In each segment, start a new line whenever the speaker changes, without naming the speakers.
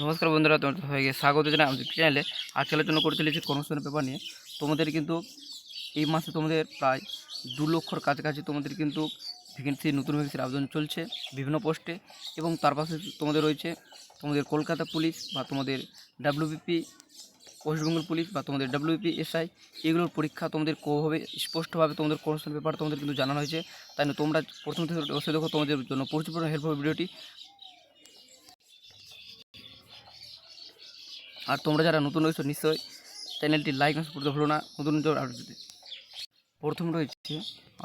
নমস্কার বন্ধুরা, তোমাদের সবাইকে স্বাগত জানাই আমাদের চ্যানেলে। আজকে আলোচনা করে চলেছি কর্মসংস্থান পেপার নিয়ে। তোমাদের কিন্তু এই মাসে তোমাদের প্রায় 2 লক্ষর কাছাকাছি তোমাদের কিন্তু নতুন ভ্যাকেন্সির আবেদন চলছে বিভিন্ন পোস্টে। এবং তার পাশে তোমাদের রয়েছে তোমাদের কলকাতা পুলিশ বা তোমাদের ডাব্লিউবিপি, ওয়েস্টবেঙ্গল পুলিশ বা তোমাদের ডাব্লিউবিপি এসআই, এগুলোর পরীক্ষা তোমাদের কোভাবে স্পষ্টভাবে তোমাদের কর্মসংস্থান পেপার তোমাদের কিন্তু জানানো হয়েছে। তাই না তোমরা প্রথম থেকে অবশ্যই দেখো, তোমাদের জন্য প্রচুর পরিমাণে হেল্প হবে ভিডিওটি। আর তোমরা যারা নতুন রয়েছো নিশ্চয়ই চ্যানেলটি লাইক করতে ভুলো না নতুন নতুন আপডেট দিতে। প্রথম রয়েছে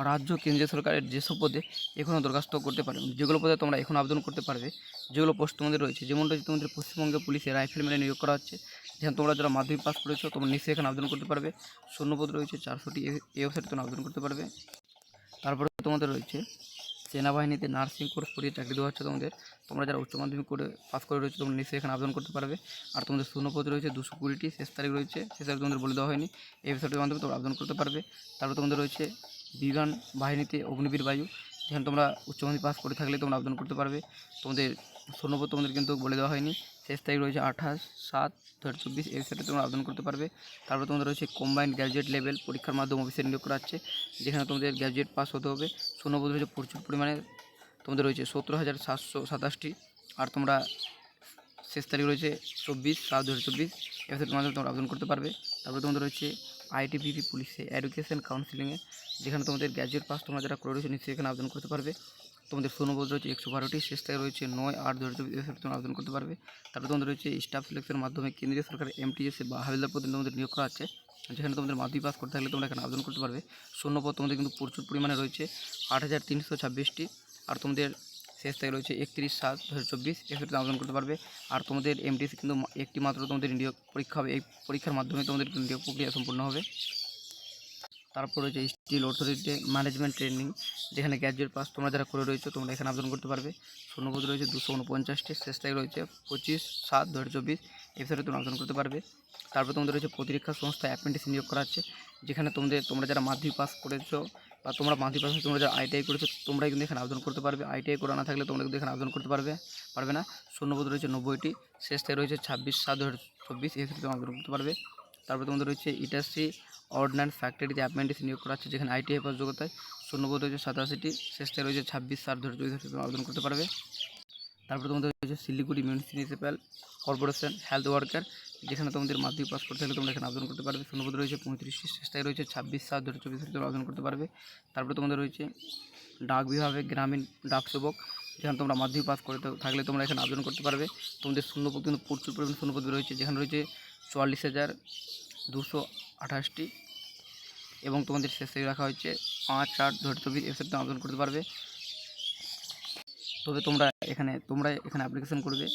রাজ্য কেন্দ্রীয় সরকারের যেসব পদে এখনও দরখাস্ত করতে পারবে, যেগুলো পদে তোমরা এখন আবেদন করতে পারবে, যেগুলো পোস্ট তোমাদের রয়েছে, যেমন রয়েছে তোমাদের পশ্চিমবঙ্গে পুলিশে রাইফেলম্যানে নিয়োগ করা হচ্ছে। যেখানে তোমরা যারা মাধ্যমিক পাস করেছো তোমরা নিশ্চয়ই এখানে আবেদন করতে পারবে। শূন্যপদ রয়েছে 400টি, এই ওয়েবসাইটে তোমরা আবেদন করতে পারবে। তারপরে তোমাদের রয়েছে সেনাবাহিনীতে নার্সিং কোর্স পড়িয়ে চাকরি দেওয়া হচ্ছে তোমাদের। তোমরা যারা উচ্চ মাধ্যমিক করে পাস করে রয়েছে তোমরা নিশ্চয়ই এখানে আবেদন করতে পারবে। আর তোমাদের শূন্যপদ রয়েছে 220টি, শেষ তারিখ রয়েছে, শেষ তারিখ তোমাদের বলে দেওয়া হয়নি, এই ওয়েবসাইটের মাধ্যমে তোমরা আবেদন করতে পারবে। তারপরে তোমাদের রয়েছে বিমান বাহিনীতে অগ্নিবীর বায়ু, যেখানে তোমরা উচ্চ মাধ্যমিক পাস করে থাকলে তোমরা আবেদন করতে পারবে। তোমাদের শূন্যপদ তোমাদের কিন্তু বলে দেওয়া হয়নি, শেষ তারিখ রয়েছে 28/7/2024, এই ওয়েবসাইটে তোমরা আবেদন করতে পারবে। তারপরে তোমাদের রয়েছে কম্বাইন্ড গ্র্যাজুয়েট লেভেল পরীক্ষার মাধ্যমে অফিসে নিয়োগ করা হচ্ছে, যেখানে তোমাদের গ্র্যাজুয়েট পাস হতে হবে। শূন্যপদ রয়েছে প্রচুর পরিমাণে, তোমাদের রয়েছে 17,727টি। আর তোমরা শেষ তারিখ রয়েছে 24/7/2024, এর মাধ্যমে তোমরা আবেদন করতে পারবে। তারপরে তোমাদের রয়েছে আইটিবিপি পুলিশে এডুকেশন কাউন্সিলিংয়ে, যেখানে তোমাদের গ্র্যাজুয়েট পাস তোমরা যারা করে রয়েছে নিশ্চয়ই এখানে আবেদন করতে পারবে। তোমাদের শূন্যপদ রয়েছে 112টি, শেষ তারিখ রয়েছে 9/8/2024, তোমরা আবেদন করতে পারবে। তারপরে তোমাদের রয়েছে স্টাফ সিলেকশনের মাধ্যমে কেন্দ্রীয় সরকারের এমটিএসে বা হাবিলদার পদে তোমাদের নিয়োগ করা আছে, যেখানে তোমাদের মাধ্যমিক পাস করতে থাকলে তোমরা এখানে আবেদন করতে পারবে। শূন্যপদ তোমাদের কিন্তু প্রচুর পরিমাণে রয়েছে 8,326টি। আর তোমাদের শেষ তারিখ রয়েছে 31/7/2024, এক্ষেত্রে আবেদন করতে পারবে। আর তোমাদের এমটিএসি কিন্তু একটি মাত্র তোমাদের নিয়োগ পরীক্ষা হবে, এই পরীক্ষার মাধ্যমে তোমাদের নিয়োগ প্রক্রিয়া সম্পূর্ণ হবে। তারপর রয়েছে স্টিল অথরিটি ম্যানেজমেন্ট ট্রেনিং, যেখানে গ্র্যাজুয়েট পাস তোমরা যারা করে রয়েছে তোমরা এখানে আবেদন করতে পারবে। শূন্যপদ রয়েছে 249টি, শেষ তারিখ রয়েছে 25/7/2024, এফসাইটে তোমরা আবেদন করতে পারবে। তারপর তোমাদের রয়েছে প্রতিরক্ষা সংস্থা অ্যাপ্রেন্টিস নিয়োগ করা হচ্ছে, যেখানে তোমরা যারা মাধ্যমিক পাস করেছো বা তোমরা মাধ্যমিক পাস তোমরা যারা আইটিআই করেছো তোমরা কিন্তু এখানে আবেদন করতে পারবে। আইটিআই করা না থাকলে তোমরা কিন্তু এখানে আবেদন করতে পারবে না। শূন্যপদ রয়েছে 90টি, শেষ তারিখ রয়েছে 26/7/2024, এফসাইটে তোমরা আবেদন করতে পারবে। তারপরে তোমাদের রয়েছে ইন্ডাস্ট্রি অর্ডিন্যান্স ফ্যাক্টরিতে অ্যাপ্রেন্টিস নিয়োগ করা হচ্ছে, যেখানে আইটিআই পাস যোগ্যতায়। শূন্যপদ রয়েছে 87টি, শেষ তারিখ রয়েছে 26/7/2024, আবেদন করতে পারবে। তারপরে তোমাদের রয়েছে Siliguri municipal corporation health worker, যেখানে তোমাদের মাধ্যমিক পাস করতে হলে তোমরা এখানে আবেদন করতে পারবে। শূন্যপদ রয়েছে 35টি, শেষ তারিখ রয়েছে 26/7/2024, তোমরা আবেদন করতে পারবে। তারপরে তোমাদের রয়েছে ডাক বিভাগে গ্রামীণ ডাক সেবক, যেখানে তোমরা মাধ্যমিক পাস করে থাকলে তোমরা এখানে আবেদন করতে পারবে। তোমাদের শূন্যপদ কিন্তু প্রচুর পরিমাণ শূন্যপদ রয়েছে, যেখানে রয়েছে 44,228টি, এবং তোমাদের শেষ তারিখ রাখা হয়েছে 5/8/2024, এর আবেদন করতে পারবে। তবে তোমরা এখানে অ্যাপ্লিকেশন করবে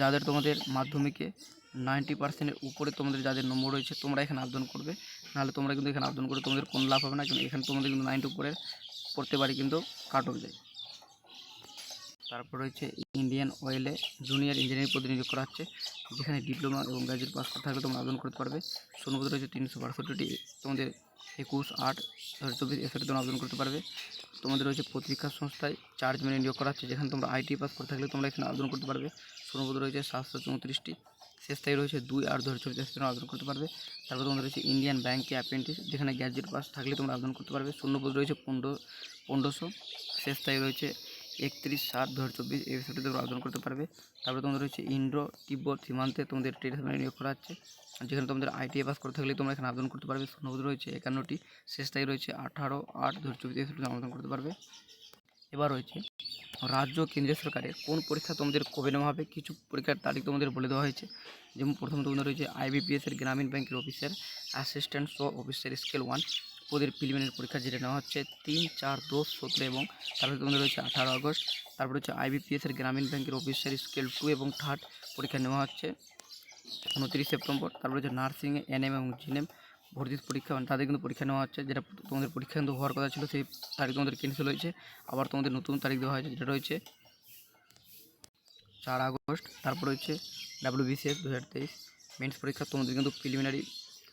যাদের তোমাদের মাধ্যমিকে 90%-এর উপরে তোমাদের যাদের নম্বর রয়েছে, তোমরা এখানে আবেদন করবে। নাহলে তোমরা কিন্তু এখানে আবেদন করে তোমাদের কোনো লাভ হবে না, কিন্তু এখানে তোমাদের কিন্তু 90 উপরে পড়তে পারি কিন্তু কাট অফ যায়। তারপর রয়েছে ইন্ডিয়ান অয়েলে জুনিয়র ইঞ্জিনিয়ারিং পদে নিয়োগ করা হচ্ছে, যেখানে ডিপ্লোমা এবং গ্র্যাজুয়েট পাস করতে থাকলে তোমরা আবেদন করতে পারবে। শূন্যপদ রয়েছে 362টি, তোমাদের 21/8/2024, এর সাথে তোমরা আবেদন করতে পারবে। তোমাদের রয়েছে প্রতিরক্ষা সংস্থায় চার্জ মেনে নিয়োগ করা হচ্ছে, যেখানে তোমরা আইটি পাস করে থাকলে তোমরা এখানে আবেদন করতে পারবে। শূন্যপদ রয়েছে 734টি, শেষ তারিখ রয়েছে 2/8/2024, তোমরা আবেদন করতে পারবে। তারপর তোমাদের রয়েছে ইন্ডিয়ান ব্যাংকে অ্যাপ্রেন্টিস, যেখানে গ্র্যাজুয়েট পাস থাকলে তোমরা আবেদন করতে পারবে। শূন্যপদ রয়েছে 1500, শেষ তারিখ রয়েছে 31/7/2024, এই বিষয়টি তোমরা আবেদন করতে পারবে। তারপরে তোমাদের রয়েছে ইন্ডো তিব্বত সীমান্তে তোমাদের ট্রেডসম্যানে নিয়োগ করা হচ্ছে, যেখানে তোমাদের আইটিআই পাস করে থাকলে তোমরা এখানে আবেদন করতে পারবে। শূন্যপদ রয়েছে 51টি, শেষ তারিখ রয়েছে 18/8/2024, এই বিষয়টি আবেদন করতে পারবে। এবার রয়েছে রাজ্য কেন্দ্রীয় সরকারের কোন পরীক্ষা তোমাদের কবে নেওয়া হবে, কিছু পরীক্ষার তারিখ তোমাদের বলে দেওয়া হয়েছে। যেমন প্রথমে তোমাদের রয়েছে আইবিপিএসের গ্রামীণ ব্যাংকের অফিসার অ্যাসিস্ট্যান্ট অফিসার স্কেল 1 পদের প্রিলিমিনারি পরীক্ষা, যেটা নেওয়া হচ্ছে 3, 4, 10, 17 এবং তারপরে তোমাদের রয়েছে 18 আগস্ট। তারপরে হচ্ছে আইবিপিএসের গ্রামীণ ব্যাংকের অফিসার স্কেল 2 এবং 3 পরীক্ষা নেওয়া হচ্ছে 29 সেপ্টেম্বর। তারপরে হচ্ছে নার্সিংয়ে এনএম এবং জিএনএম ভর্তির পরীক্ষা, তাদের কিন্তু পরীক্ষা নেওয়া হচ্ছে, যেটা তোমাদের পরীক্ষা কিন্তু হওয়ার কথা ছিল, সেই তারিখ তোমাদের ক্যান্সেল হয়েছে, আবার তোমাদের নতুন তারিখ দেওয়া হয়েছে, যেটা রয়েছে 4 আগস্ট। তারপর হচ্ছে ডাব্লিউবিসিএস 2023 মেন্স পরীক্ষা, তোমাদের কিন্তু প্রিলিমিনারি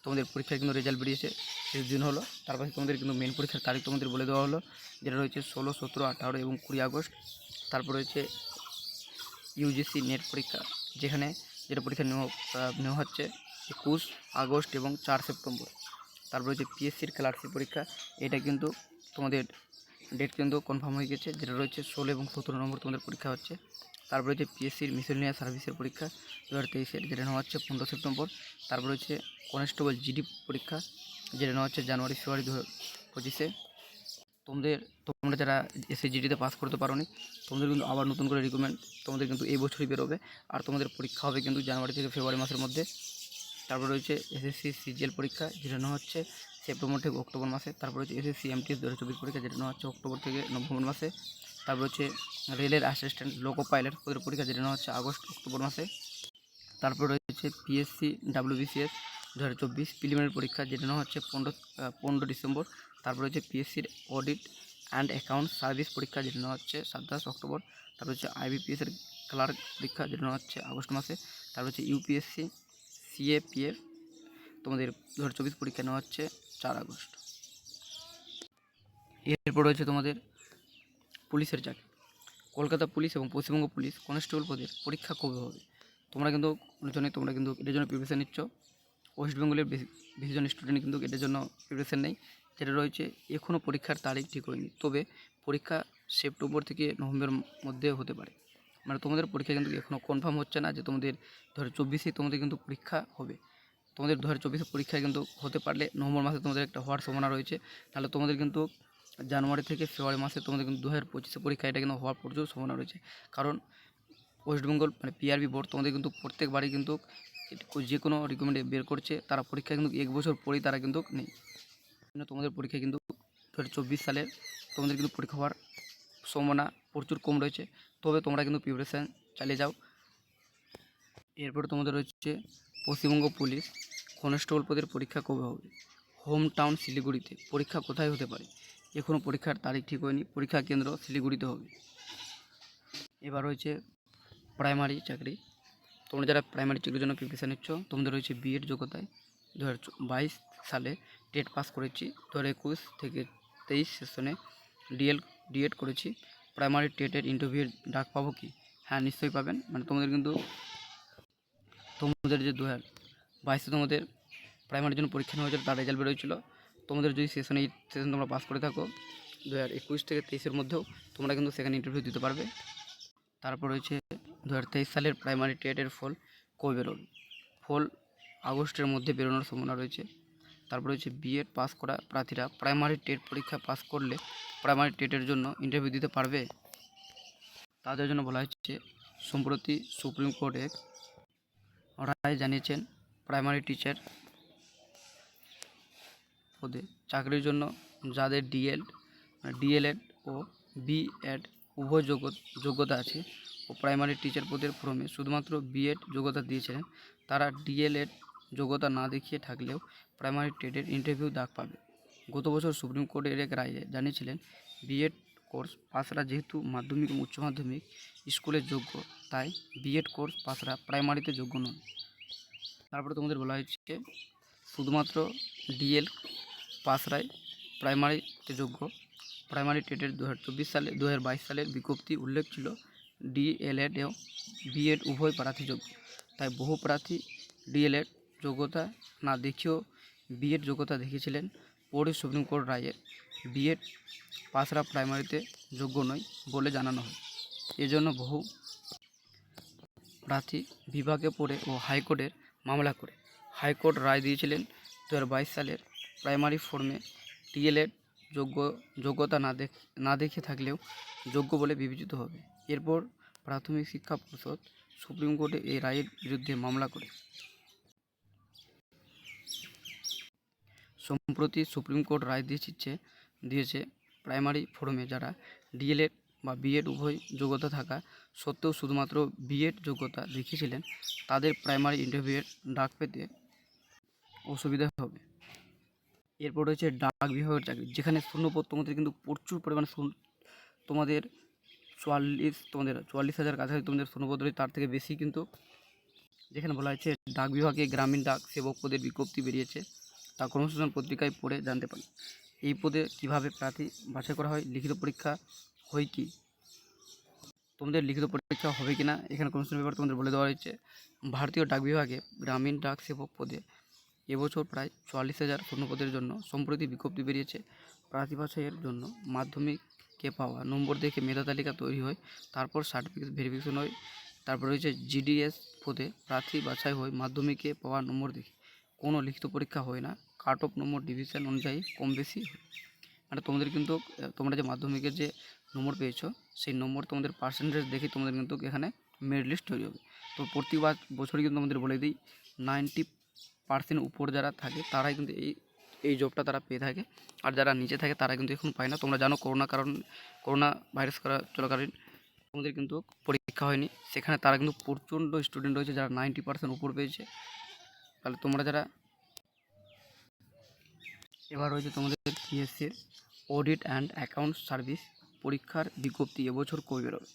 তোমাদের পরীক্ষার কিন্তু রেজাল্ট বেরিয়েছে, শেষ দিন হলো। তারপরে তোমাদের কিন্তু মেন পরীক্ষার তারিখ তোমাদের বলে দেওয়া হলো, যেটা রয়েছে 16, 17, 18 এবং 20 আগস্ট। তারপর রয়েছে ইউজিসি নেট পরীক্ষা, যেটা পরীক্ষা নেওয়া হচ্ছে 21 আগস্ট এবং 4 সেপ্টেম্বর। তারপর হচ্ছে পিএসসির ক্লার্কশিপ পরীক্ষা, এটা কিন্তু তোমাদের ডেট কিন্তু কনফার্ম হয়ে গেছে, যেটা রয়েছে 16 এবং 17 নম্বর তোমাদের পরীক্ষা হচ্ছে। তারপর হচ্ছে পিএসসির মিসেলিনিয়াস সার্ভিসের পরীক্ষা 2023-এর, যেটা নেওয়া হচ্ছে 15 সেপ্টেম্বর। তারপর হচ্ছে কনস্টেবল জিডি পরীক্ষা, যেটা নেওয়া হচ্ছে জানুয়ারি ফেব্রুয়ারি 2025-এ। তোমরা যারা এসএসজিডিতে পাস করতে পারোনি, তোমাদের কিন্তু আবার নতুন করে রিক্রুটমেন্ট তোমাদের কিন্তু এই বছরই বেরোবে, আর তোমাদের পরীক্ষা হবে কিন্তু জানুয়ারি থেকে ফেব্রুয়ারি মাসের মধ্যে। তারপর রয়েছে এসএসসি সিজিএল পরীক্ষা, যেটা নেওয়া হচ্ছে সেপ্টেম্বর থেকে অক্টোবর মাসে। তারপর হচ্ছে এসএসসি এমটিএস 2024 পরীক্ষা, যেটা নেওয়া হচ্ছে অক্টোবর থেকে নভেম্বর মাসে। তারপর হচ্ছে রেলের অ্যাসিস্ট্যান্ট লোকো পাইলট ওদের পরীক্ষা, যেটা নেওয়া হচ্ছে আগস্ট অক্টোবর মাসে। তারপর রয়েছে পিএসসি ডাব্লিউবিসিএস 2024 প্রিলিমিনারি পরীক্ষা, যেটা নেওয়া হচ্ছে 15 ডিসেম্বর। তারপর হচ্ছে পিএসসির অডিট অ্যান্ড অ্যাকাউন্ট সার্ভিস পরীক্ষা, যেটা নেওয়া হচ্ছে 27 অক্টোবর। তারপর হচ্ছে আইবিপিএসের ক্লার্ক পরীক্ষা, যেটা নেওয়া হচ্ছে আগস্ট মাসে। তারপর হচ্ছে ইউপিএসসি সিএপিএফ তোমাদের 2024 পরীক্ষা নেওয়া হচ্ছে 4 আগস্ট। এরপর রয়েছে তোমাদের পুলিশের চাকরি, কলকাতা পুলিশ এবং পশ্চিমবঙ্গ পুলিশ কনস্টেবল পদের পরীক্ষা কবে হবে? তোমরা কিন্তু এটার জন্য প্রিপারেশান নিচ্ছ। ওয়েস্ট বেঙ্গলের বেশিজন স্টুডেন্ট কিন্তু এটার জন্য প্রিপারেশান নেই, যেটা রয়েছে এখনও পরীক্ষার তারিখ ঠিক হয়নি, তবে পরীক্ষা সেপ্টেম্বর থেকে নভেম্বরের মধ্যে হতে পারে। মানে তোমাদের পরীক্ষা কিন্তু এখনও কনফার্ম হচ্ছে না যে তোমাদের 2024-এ তোমাদের কিন্তু পরীক্ষা হবে। তোমাদের 2024 পরীক্ষা কিন্তু হতে পারলে নভেম্বর মাসে তোমাদের একটা হওয়ার সম্ভাবনা রয়েছে, তাহলে তোমাদের কিন্তু জানুয়ারি থেকে ফেব্রুয়ারি মাসে তোমাদের কিন্তু 2025 পরীক্ষা এটা কিন্তু হওয়ার প্রচুর সম্ভাবনা রয়েছে। কারণ ওয়েস্ট বেঙ্গল মানে পিআরবি বোর্ড তোমাদের কিন্তু প্রত্যেকবারই কিন্তু যে কোনো রিকমেন্ডে বের করছে, তারা পরীক্ষা কিন্তু 1 বছর পরেই তারা কিন্তু নেই। তোমাদের পরীক্ষা কিন্তু 2024 সালের তোমাদের কিন্তু পরীক্ষা হওয়ার সম্ভাবনা প্রচুর কম রয়েছে, তবে তোমরা কিন্তু প্রিপারেশান চালিয়ে যাও। এরপর তোমাদের রয়েছে পশ্চিমবঙ্গ পুলিশ কনস্টেবল পদের পরীক্ষা কবে হবে? হোম টাউন শিলিগুড়িতে। পরীক্ষা কোথায় হতে পারে? এখনও পরীক্ষার তারিখ ঠিক হয়নি, পরীক্ষা কেন্দ্র শিলিগুড়িতে হবে। এবার রয়েছে প্রাইমারি চাকরি, তোমরা যারা প্রাইমারি চাকরির জন্য প্রিপারেশান নিচ্ছ, তোমাদের রয়েছে বিএড যোগ্যতায় 2022 সালে টেট পাস করেছি, 2021 থেকে 23 সেশনে ডিএড করেছি। প্রাইমারি টেটের ইন্টারভিউর ডাক পাবো কি? হ্যাঁ, নিশ্চয়ই পাবেন। মানে তোমাদের যে 2022-এ তোমাদের প্রাইমারির জন্য পরীক্ষা নেওয়া হয়েছিল, তার রেজাল্ট বেরোয়েছিল। তোমাদের যদি সেশন তোমরা পাস করে থাকো 2021 থেকে 23-এর মধ্যেও, তোমরা কিন্তু সেখানে ইন্টারভিউ দিতে পারবে। তারপর রয়েছে 2023 সালের প্রাইমারি টেটের ফল কবে বেরোবে? ফল আগস্টের মধ্যে বেরোনোর সম্ভাবনা রয়েছে। তারপর হচ্ছে বিএড পাস করা প্রার্থীরা প্রাইমারি টেট পরীক্ষা পাস করলে প্রাইমারি টেটের জন্য ইন্টারভিউ দিতে পারবে। তাদের জন্য বলা হচ্ছে সম্প্রতি সুপ্রিম কোর্ট এক রায় জানিয়েছেন, প্রাইমারি টিচার পদে চাকরির জন্য যাদের ডিএলএড ও বিএড উভয় যোগ্যতা আছে ও প্রাইমারি টিচার পদের ফর্মে শুধুমাত্র বিএড যোগ্যতা দিয়েছিলেন, তারা ডিএলএড যোগ্যতা না দেখিয়ে থাকলেও প্রাইমারি টেটের ইন্টারভিউ ডাক পাবে। গত বছর সুপ্রিম কোর্টের এক রায়ে জানিয়েছিলেন, বিএড কোর্স পাসরা যেহেতু মাধ্যমিক এবং উচ্চ মাধ্যমিক স্কুলে যোগ্য, তাই বিএড কোর্স পাসরা প্রাইমারিতে যোগ্য নন। তারপরে তোমাদের বলা হয়েছে শুধুমাত্র ডিএল পাসরাই প্রাইমারিতে যোগ্য। প্রাইমারি টেটের 2022 সালের বিজ্ঞপ্তি উল্লেখ ছিল ডিএলএড ও বিএড উভয় প্রার্থী যোগ্য, তাই বহু প্রার্থী ডিএলএড যোগ্যতা না দেখিয়েও বিএড যোগ্যতা দেখিয়েছিলেন। পরে সুপ্রিম কোর্ট রায়ে বিএড পাসরা প্রাইমারিতে যোগ্য নয় বলে জানানো হয়। এজন্য বহু প্রার্থী বিভাগে পড়ে ও হাইকোর্টের মামলা করে হাইকোর্ট রায় দিয়েছিলেন 2022 সালের প্রাইমারি ফর্মে ডিএলএড যোগ্যতা না দেখে থাকলেও যোগ্য বলে বিবেচিত হবে। এরপর প্রাথমিক শিক্ষা পর্ষদ সুপ্রিম কোর্টে এই রায়ের বিরুদ্ধে মামলা করে। সম্প্রতি সুপ্রিম কোর্ট রায় দিয়েছে প্রাইমারি ফর্মে যারা ডিএলএড বা বিএড উভয় যোগ্যতা থাকা সত্ত্বেও শুধুমাত্র বিএড যোগ্যতা দেখিয়েছিলেন, তাদের প্রাইমারি ইন্টারভিউয়ের ডাক পেতে অসুবিধা হবে। এরপর রয়েছে ডাক বিভাগের চাকরি, যেখানে শূন্যপদ তোমাদের কিন্তু প্রচুর পরিমাণে তোমাদের 44,000 কাছাকাছি তোমাদের শূন্যপদ রয়েছে, তার থেকে বেশি কিন্তু। যেখানে বলা হয়েছে ডাক বিভাগে গ্রামীণ ডাক সেবক পদের বিজ্ঞপ্তি বেরিয়েছে, তা কর্মসংস্থান পত্রিকায় পড়ে জানতে পারেন। এই পদে কিভাবে প্রার্থী বাছাই করা হয়, লিখিত পরীক্ষা হয় কি, তোমাদের লিখিত পরীক্ষা হবে কিনা এখানে কোশ্চেন পেপার তোমাদের বলে দেওয়া হয়েছে। ভারতীয় ডাক বিভাগে গ্রামীণ ডাক সেবক পদে এবছর প্রায় 44,000 শূন্যপদের জন্য সম্প্রতি বিজ্ঞপ্তি বেরিয়েছে। প্রার্থী বাছাইয়ের জন্য মাধ্যমিকে পাওয়া নম্বর দেখে মেধা তালিকা তৈরি হয়, তারপর সার্টিফিকেট ভেরিফিকেশন হয়। তারপর রয়েছে জিডিএস পদে প্রার্থী বাছাই হয় মাধ্যমিকে পাওয়া নম্বর দেখে, কোনো লিখিত পরীক্ষা হয় না, কাট অফ নম্বর ডিভিশন অনুযায়ী কম বেশি হয়। মানে তোমাদের কিন্তু তোমরা যে মাধ্যমিকের যে নম্বর পেয়েছো সেই নম্বর তোমাদের পার্সেন্টেজ দেখে তোমাদের কিন্তু এখানে মেরিট লিস্ট তৈরি হবে। তো প্রতি বছরই কিন্তু তোমাদের বলে দিই 90% উপর যারা থাকে তারাই কিন্তু এই জবটা তারা পেয়ে থাকে, আর যারা নিচে থাকে তারা কিন্তু এখন পায় না। তোমরা জানো করোনা ভাইরাস চলাকালীন তোমাদের কিন্তু পরীক্ষা হয়নি, সেখানে তারা কিন্তু প্রচণ্ড স্টুডেন্ট রয়েছে যারা 90% উপর পেয়েছে। তাহলে তোমরা যারা এবার রয়েছে তোমাদের পিএসসির অডিট অ্যান্ড অ্যাকাউন্টস সার্ভিস পরীক্ষার বিজ্ঞপ্তি এবছর কবে বেরোবে।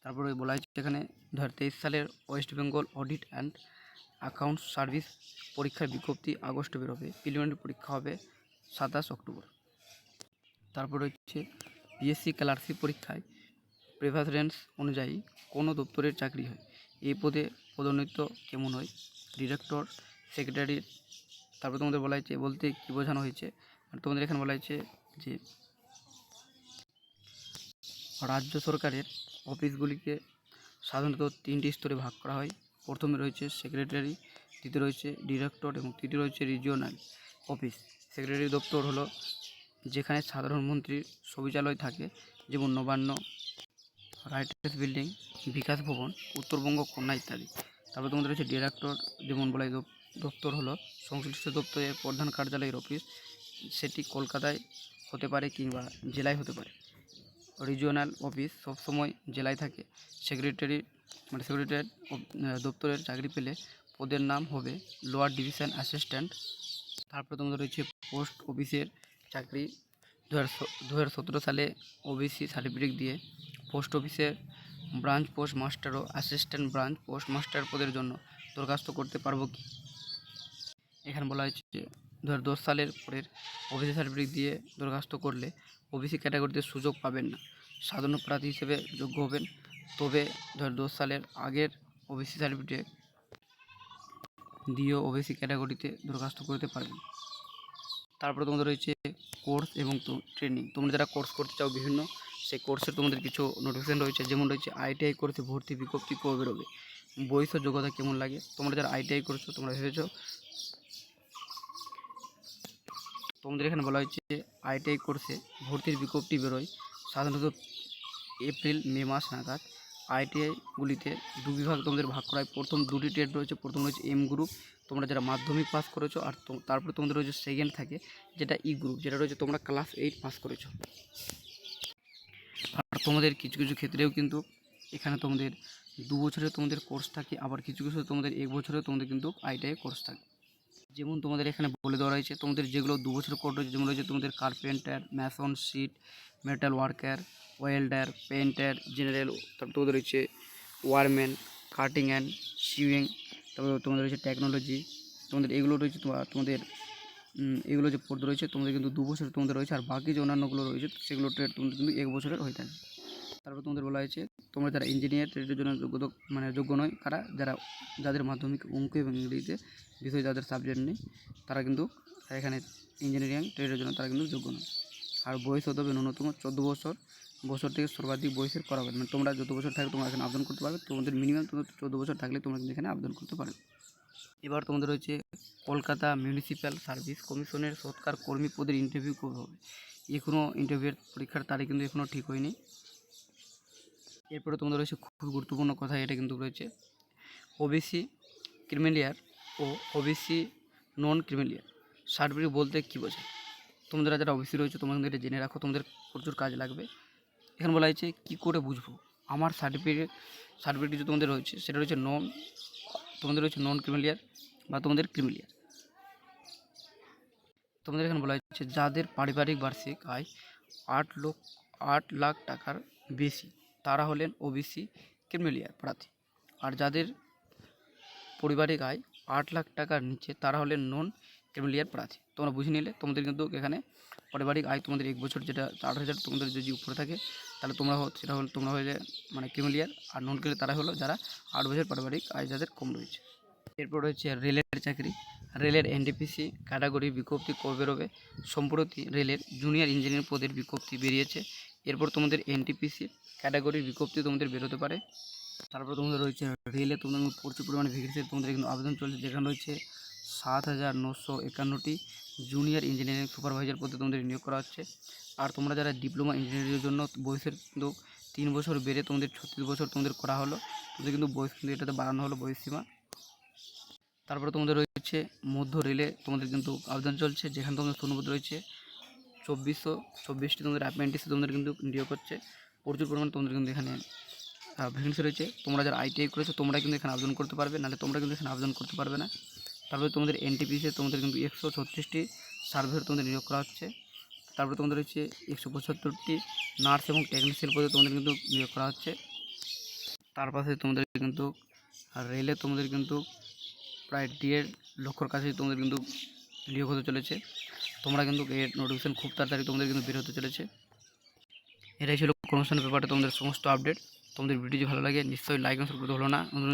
তারপরে বলা হয়েছে এখানে 2023 সালের West Bengal audit and accounts service পরীক্ষার বিজ্ঞপ্তি আগস্টে বেরোবে। প্রিলিমিনারি পরীক্ষা হবে 27 অক্টোবর। তারপর হচ্ছে পিএসসি ক্লার্কশিপ পরীক্ষায় প্রেফারেন্স অনুযায়ী কোনো দপ্তরের চাকরি হয়, এই পদে পদোন্নতি কেমন হয়, ডিরেক্টর, সেক্রেটারি। তারপর তোমাদের বলা হয়েছে বলতে কী বোঝানো হয়েছে, আর তোমাদের এখানে বলা হয়েছে যে রাজ্য সরকারের অফিসগুলিকে সাধারণত 3টি স্তরে ভাগ করা হয়। প্রথমে রয়েছে সেক্রেটারি, দ্বিতীয় রয়েছে ডিরেক্টর এবং তৃতীয় রয়েছে রিজিওনাল অফিস। সেক্রেটারি দপ্তর হলো যেখানে সাধারণ মন্ত্রীর শৌচালয় থাকে, যেমন নবান্ন, রাইটার্স বিল্ডিং, বিকাশ ভবন, উত্তরবঙ্গ কন্যা ইত্যাদি। তারপর তোমাদের রয়েছে ডিরেক্টর, যেমন বলা দপ্তর হলো সংশ্লিষ্ট দপ্তরের প্রধান কার্যালয়ের অফিস, সেটি কলকাতায় হতে পারে কিংবা জেলায় হতে পারে। রিজিওনাল অফিস সবসময় জেলায় থাকে। সেক্রেটারি দপ্তরের চাকরি পেলে পদের নাম হবে লোয়ার ডিভিশন অ্যাসিস্ট্যান্ট। তারপর তোমাদের রয়েছে পোস্ট অফিসের চাকরি। 2017 সালে ওবিসি সার্টিফিকেট দিয়ে পোস্ট অফিসের ব্রাঞ্চ পোস্ট মাস্টার ও অ্যাসিস্ট্যান্ট ব্রাঞ্চ পোস্ট মাস্টার পদের জন্য দরখাস্ত করতে পারবো কি। এখানে বলা হয়েছে 2010 সালের পরের ওবিসি সার্টিফিকেট দিয়ে দরখাস্ত করলে ওবিসি ক্যাটাগরিতে সুযোগ পাবেন না, সাধারণ প্রার্থী হিসেবে যোগ্য হবেন। তবে 2010 সালের আগের ওবিসি সার্টিফিকেট দিয়েও ওবিসি ক্যাটাগরিতে দরখাস্ত করতে পারবেন। তারপরে তোমাদের রয়েছে কোর্স এবং ট্রেনিং। তোমরা যারা কোর্স করতে চাও বিভিন্ন, সেই কোর্সের তোমাদের কিছু নোটিফিকেশন রয়েছে, যেমন রয়েছে আইটিআই কোর্সে ভর্তি বিজ্ঞপ্তি কবে বেরোবে, বয়স ও যোগ্যতা কেমন লাগে। তোমরা যারা আইটিআই করছো তোমরা ভেবেছো, তোমাদের এখানে বলা হয়েছে আইটিআই কোর্সে ভর্তির বিজ্ঞপ্তি বেরোয় সাধারণত এপ্রিল মে মাস নাগাদ। আইটিআইগুলিতে দু বিভাগ তোমাদের ভাগ করা হয়। প্রথম দুটি ট্রেড রয়েছে, প্রথম রয়েছে এম গ্রুপ, তোমরা যারা মাধ্যমিক পাস করেছো, আর তারপরে তোমাদের রয়েছে সেকেন্ড থাকে যেটা ই গ্রুপ, যেটা রয়েছে তোমরা ক্লাস 8 পাস করেছো। আর তোমাদের কিছু কিছু ক্ষেত্রেও কিন্তু এখানে তোমাদের 2 বছরের তোমাদের কোর্স থাকে, আবার কিছু কিছু তোমাদের 1 বছরেও তোমাদের কিন্তু আইটিআই কোর্স থাকে। যেমন তোমাদের এখানে বলে দেওয়া রয়েছে তোমাদের যেগুলো 2 বছরের কোর্স রয়েছে, যেমন রয়েছে তোমাদের carpenter, mason, sheet metal worker, welder, painter, general. তারপর তোমাদের রয়েছে ওয়ারম্যান, কাটিং অ্যান্ড সিউইং। তারপর তোমাদের রয়েছে টেকনোলজি। তোমাদের এগুলো রয়েছে তোমাদের এগুলো যে পড়তে রয়েছে তোমাদের কিন্তু 2 বছরের তোমাদের রয়েছে, আর বাকি যে অন্যান্যগুলো রয়েছে সেগুলো ট্রেড তোমাদের কিন্তু 1 বছরের হয়ে থাকে। তারপর তোমাদের বলা হয়েছে তোমরা যারা ইঞ্জিনিয়ার ট্রেডের জন্য যোগ্য নয়, যাদের মাধ্যমিক অঙ্ক এবং ইংরেজিতে বিষয় যাদের সাবজেক্ট নেই, তারা কিন্তু এখানে ইঞ্জিনিয়ারিং ট্রেডের জন্য তারা কিন্তু যোগ্য নয়। আর বয়স হতে হবে ন্যূনতম 14 বছর থেকে সর্বাধিক বয়সের করা হবে। মানে তোমরা যত বছর থাকে তোমরা এখানে আবেদন করতে পারবে, তোমাদের মিনিমাম 14 বছর থাকলে তোমরা কিন্তু এখানে আবেদন করতে পারবে। এবার তোমাদের রয়েছে কলকাতা মিউনিসিপ্যাল সার্ভিস কমিশনের সৎকার কর্মী পদের ইন্টারভিউ কবে হবে। এখনও ইন্টারভিউয়ের পরীক্ষার তারিখ কিন্তু এখনও ঠিক হয়নি। এরপরে তোমাদের রয়েছে খুব গুরুত্বপূর্ণ কথা, এটা কিন্তু রয়েছে ওবিসি ক্রিমিলিয়ার ও ওবিসি নন ক্রিমিলিয়ার সার্টিফিকেট বলতে কী বোঝায়। তোমরা যারা ওবিসি রয়েছে তোমরা কিন্তু এটা জেনে রাখো, তোমাদের প্রচুর কাজ লাগবে। এখানে বলা হয়েছে কী করে বুঝবো আমার সার্টিফিকেট যে তোমাদের রয়েছে সেটা রয়েছে তোমাদের রয়েছে নন ক্রিমিলিয়ার বা তোমাদের ক্রিমিলিয়ার। তোমাদের এখানে বলা হয়েছে যাদের পারিবারিক বার্ষিক আয় 8 লাখ টাকার বেশি তারা হলেন ওবিসি ক্রিমিলিয়ার প্রার্থী, আর যাদের পারিবারিক আয় 8 লাখ টাকার নিচে তারা হলেন নন ক্রিমিলিয়ার প্রার্থী। তোমরা বুঝে নিলে তোমাদের কিন্তু এখানে পারিবারিক আয় তোমাদের 1 বছর যেটা 8,000 তোমাদের যদি উপরে থাকে তাহলে সেটা হলো তোমরা হয়ে যায় মানে ক্রিমিলিয়ার। আর নন ক্রিমিলিয়ার তারা হলো যারা 8 বছর পারিবারিক আয় যাদের কম রয়েছে। এরপর রয়েছে রেলের চাকরি। রেলের এনটিপিসি ক্যাটাগরি বিজ্ঞপ্তি কবে বেরোবে? সম্প্রতি রেলের জুনিয়র ইঞ্জিনিয়ার পদের বিজ্ঞপ্তি বেরিয়েছে। এরপর তোমাদের এনটিপিসি ক্যাটাগরির বিজ্ঞপ্তি তোমাদের বেরোতে পারে। তারপর তোমাদের রয়েছে রেলে তোমাদের প্রচুর পরিমাণে ভ্যাকেন্সি তোমাদের কিন্তু আবেদন চলছে, যেখানে রয়েছে 7,951টি জুনিয়র ইঞ্জিনিয়ারিং সুপারভাইজার পদে তোমাদের নিয়োগ করা হচ্ছে। আর তোমরা যারা ডিপ্লোমা ইঞ্জিনিয়ারিংয়ের জন্য বয়সের কিন্তু 3 বছর বেড়ে তোমাদের 36 বছর তোমাদের করা হলো, তোমাদের কিন্তু বয়স কিন্তু এটাতে বাড়ানো হলো বয়স সীমা। তারপরে তোমাদের রয়েছে মধ্য রেলে তোমাদের কিন্তু আবেদন চলছে, যেখানে তোমাদের শূন্যপদ রয়েছে 2424টি তোমাদের অ্যাপ্রেন্টিসে তোমাদের কিন্তু নিয়োগ হচ্ছে। প্রচুর পরিমাণে তোমাদের কিন্তু এখানে ভ্যাকেন্সি রয়েছে। তোমরা যারা আইটিআই করেছো তোমরা কিন্তু এখানে আবেদন করতে পারবে, নাহলে তোমরা কিন্তু এখানে আবেদন করতে পারবে না। তারপরে তোমাদের এনটিপিসিতে তোমাদের কিন্তু 136টি সার্ভেয়ার তোমাদের নিয়োগ করা হচ্ছে। তারপরে তোমাদের রয়েছে 175টি নার্স এবং টেকনিশিয়ান পদে তোমাদের কিন্তু নিয়োগ করা হচ্ছে। তার পাশে তোমাদের কিন্তু রেলে তোমাদের কিন্তু প্রায় 1.5 লক্ষর কাছে তোমাদের কিন্তু নিয়োগ হতে চলেছে। তোমরা কিন্তু এর নোটিফিকেশন খুব তাড়াতাড়ি তোমাদের কিন্তু বের হতে চলেছে। এটাই ছিল কর্মসংস্থানের ব্যাপারে তোমাদের সমস্ত আপডেট। তোমাদের ভিডিও যদি ভালো লাগে নিশ্চয়ই লাইক এবং সাবস্ক্রাইব করতে ভুলো না। নতুন